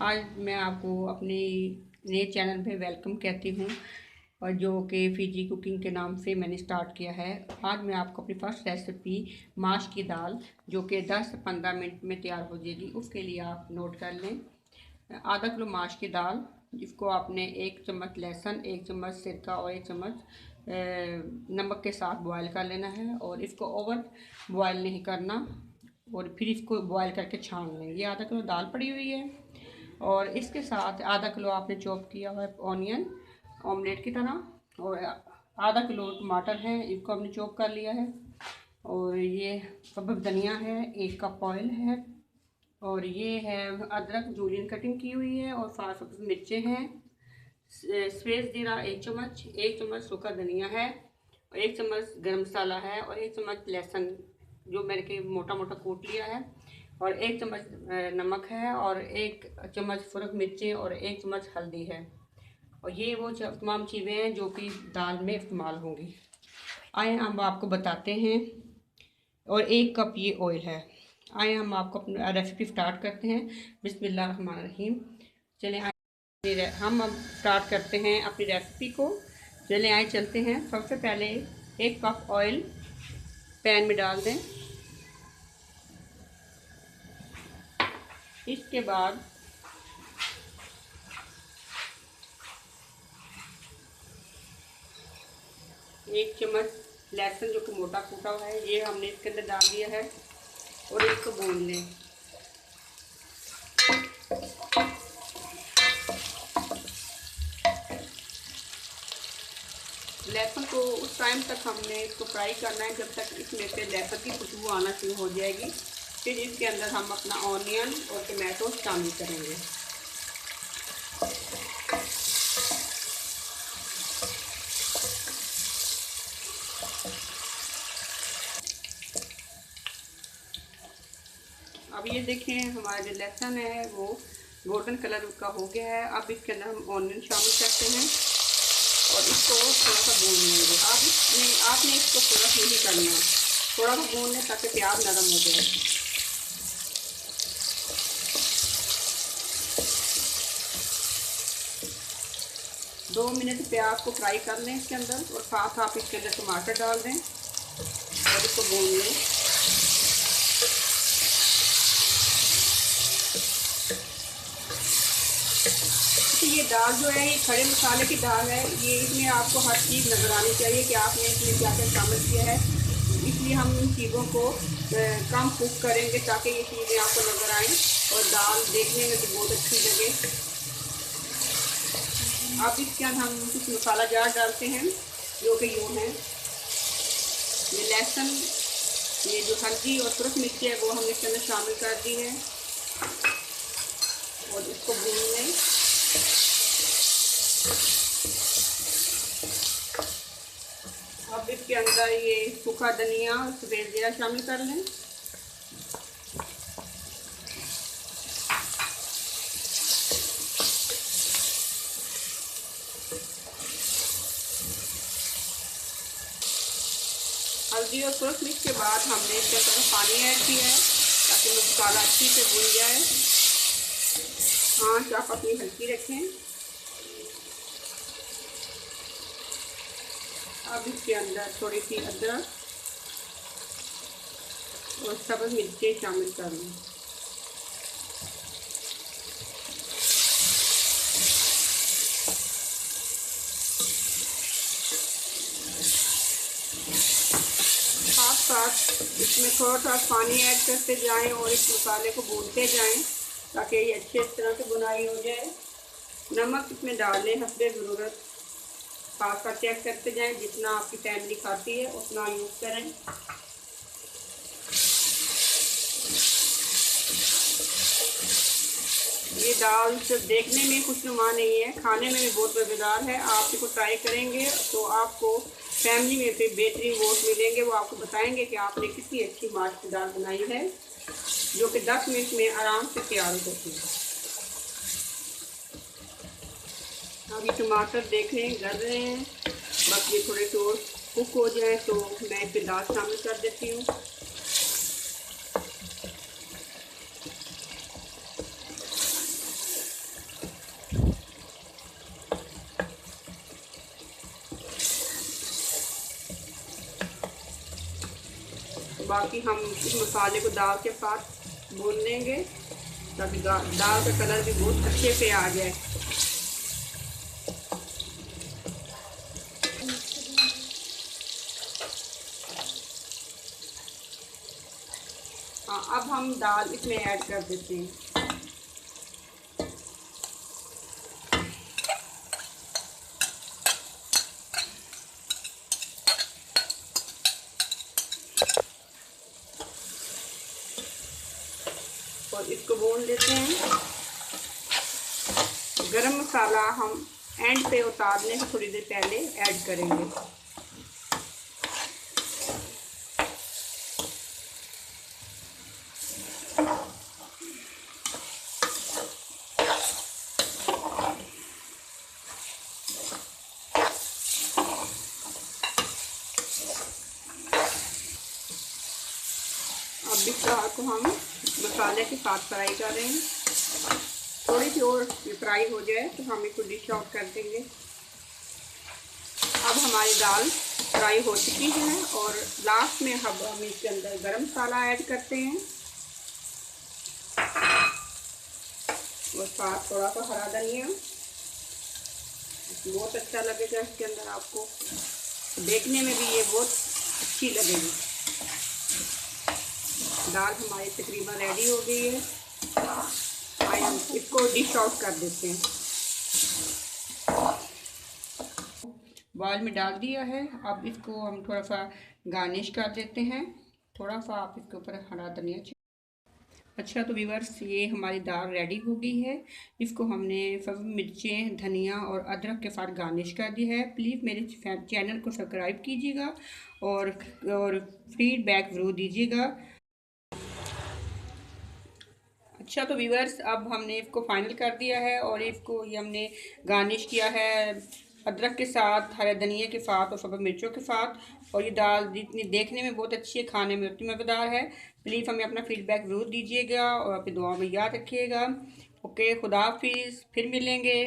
आज मैं आपको अपने नए चैनल पे वेलकम कहती हूँ और जो कि फीजी कुकिंग के नाम से मैंने स्टार्ट किया है। आज मैं आपको अपनी फर्स्ट रेसिपी माश की दाल जो कि 10 से 15 मिनट में तैयार हो जाएगी, उसके लिए आप नोट कर लें। आधा किलो माश की दाल, जिसको आपने 1 चम्मच लहसुन, 1 चम्मच सिरका और 1 चम्मच नमक के साथ बॉयल कर लेना है और इसको ओवर बॉयल नहीं करना और फिर इसको बॉयल करके छान लें। ये आधा किलो दाल पड़ी हुई है और इसके साथ आधा किलो आपने चॉप किया हुआ है ऑनियन ऑमलेट की तरह, और आधा किलो टमाटर है, इसको हमने चॉप कर लिया है। और ये सब्ज़ धनिया है, 1 कप ऑयल है, और ये है अदरक जूलियन कटिंग की हुई है, और 5 सब्ज़ मिर्चें हैं, सफ़ेद जीरा 1 चम्मच, 1 चम्मच सूखा धनिया है, 1 चम्मच गरम मसाला है, और 1 चम्मच लहसुन जो मैंने के मोटा मोटा कूट लिया है, और 1 चम्मच नमक है, और 1 चम्मच सुरख मिर्ची, और 1 चम्मच हल्दी है। और ये वो तमाम चीज़ें हैं जो कि दाल में इस्तेमाल होंगी। आए हम आपको बताते हैं। और 1 कप ये ऑयल है। आए हम आपको अपनी रेसिपी स्टार्ट करते हैं। बिस्मिल्लाहिर्रहमानिर्रहीम। चलें आए हम अब स्टार्ट करते हैं अपनी रेसिपी को। चलें आए चलते हैं। सबसे पहले 1 कप ऑयल पैन में डाल दें। इसके बाद 1 चम्मच लहसुन जो कि मोटा कूटा हुआ है, ये हमने इसके अंदर डाल दिया है और इसको भून लें। लहसुन को उस टाइम तक हमने इसको फ्राई करना है जब तक इसमें से लहसुन की खुशबू आना शुरू हो जाएगी। फिर इसके अंदर हम अपना ऑनियन और टमाटो शामिल करेंगे। अब ये देखें, हमारा जो लहसुन है वो गोल्डन कलर का हो गया है। अब इसके अंदर हम ऑनियन शामिल करते हैं और इसको थोड़ा सा भून लेंगे। आपने इसको थोड़ा सा नहीं करना, थोड़ा सा भून लें ताकि प्याज नरम हो जाए। दो मिनट प्याज को फ्राई कर लें इसके अंदर, और साथ आप इसके अंदर टमाटर डाल दें और इसको भून लें। ये दाल जो है, ये खड़े मसाले की दाल है, ये इसमें आपको हर चीज़ नज़र आनी चाहिए कि आपने इसमें क्या क्या शामिल किया है। इसलिए हम इन चीज़ों को कम कुक करेंगे ताकि ये चीज़ें आपको नज़र आएँ और दाल देखने में भी बहुत अच्छी लगे। अब इसके अंदर हम कुछ मसाला जार डालते हैं जो कि यूँ है। ये लहसुन, ये जो हल्दी और सुरख मिर्ची है वो हमने इसके अंदर शामिल कर दी है और इसको भून लें। अब इसके अंदर ये सूखा धनिया और सफ़ेद जीरा शामिल कर लें। हल्दी और सुरख मिर्च के बाद हमने इसके अंदर पानी ऐड किया है ताकि मसाला अच्छी से भून जाए। आँच आप अपनी हल्की रखें। अब इसके अंदर थोड़ी सी अदरक और सब्ज़ मिर्चें शामिल कर लें। साथ साथ इसमें थोड़ा सा पानी ऐड करते जाएं और इस मसाले को भूनते जाएं ताकि ये अच्छे तरह से बुनाई हो जाए। नमक इसमें डाल लें हस्बे ज़रूरत, साथ साथ चेक करते जाएं। जितना आपकी फैमिली खाती है उतना यूज़ करें। ये दाल सिर्फ देखने में खुशनुमा नहीं है, खाने में भी बहुत मज़ेदार है। आप इसको ट्राई करेंगे तो आपको फैमिली में फिर बेहतरीन वोट मिलेंगे। वो आपको बताएंगे कि आपने कितनी अच्छी माश की दाल बनाई है जो कि 10 मिनट में आराम से तैयार होती है। अब ये टमाटर देख रहे हैं, गल रहे हैं, बस ये थोड़े तो कुक हो जाए तो मैं फिर दाल शामिल कर देती हूँ। बाकी हम इस मसाले को दाल के साथ भून लेंगे ताकि दाल का कलर भी बहुत अच्छे से आ जाए। हाँ, अब हम दाल इसमें ऐड कर देते हैं। और इसको भून लेते हैं। गरम मसाला हम एंड पे उतारने से थोड़ी देर पहले ऐड करेंगे। अब इस दाल को हम मसाले के साथ फ्राई कर रहे हैं। थोड़ी सी और फ्राई हो जाए तो हम इसको डिश आउट कर देंगे। अब हमारी दाल फ्राई हो चुकी है और लास्ट में हम इसके अंदर गरम मसाला ऐड करते हैं और साथ थोड़ा सा हरा धनिया। बहुत अच्छा लगेगा इसके अंदर, आपको देखने में भी ये बहुत अच्छी लगेगी। दाल हमारी तकरीबन रेडी हो गई है। आइए हम इसको डिश आउट कर देते हैं। बाउल में डाल दिया है। अब इसको हम थोड़ा सा गार्निश कर देते हैं। थोड़ा सा आप इसके ऊपर हरा धनिया। अच्छा, तो व्यूअर्स ये हमारी दाल रेडी हो गई है। इसको हमने सब मिर्चें, धनिया और अदरक के साथ गार्निश कर दी है। प्लीज़ मेरे चैनल को सब्सक्राइब कीजिएगा और फीडबैक ज़रूर दीजिएगा। अच्छा, तो व्यूअर्स अब हमने इसको फाइनल कर दिया है और इसको ये हमने गार्निश किया है अदरक के साथ, हरे धनिया के साथ और सब मिर्चों के साथ। और ये दाल जितनी देखने में बहुत अच्छी है, खाने में उतनी मज़ेदार है। प्लीज़ हमें अपना फीडबैक ज़रूर दीजिएगा और अपनी दुआ में याद रखिएगा। ओके, खुदा हाफिज़, फिर मिलेंगे।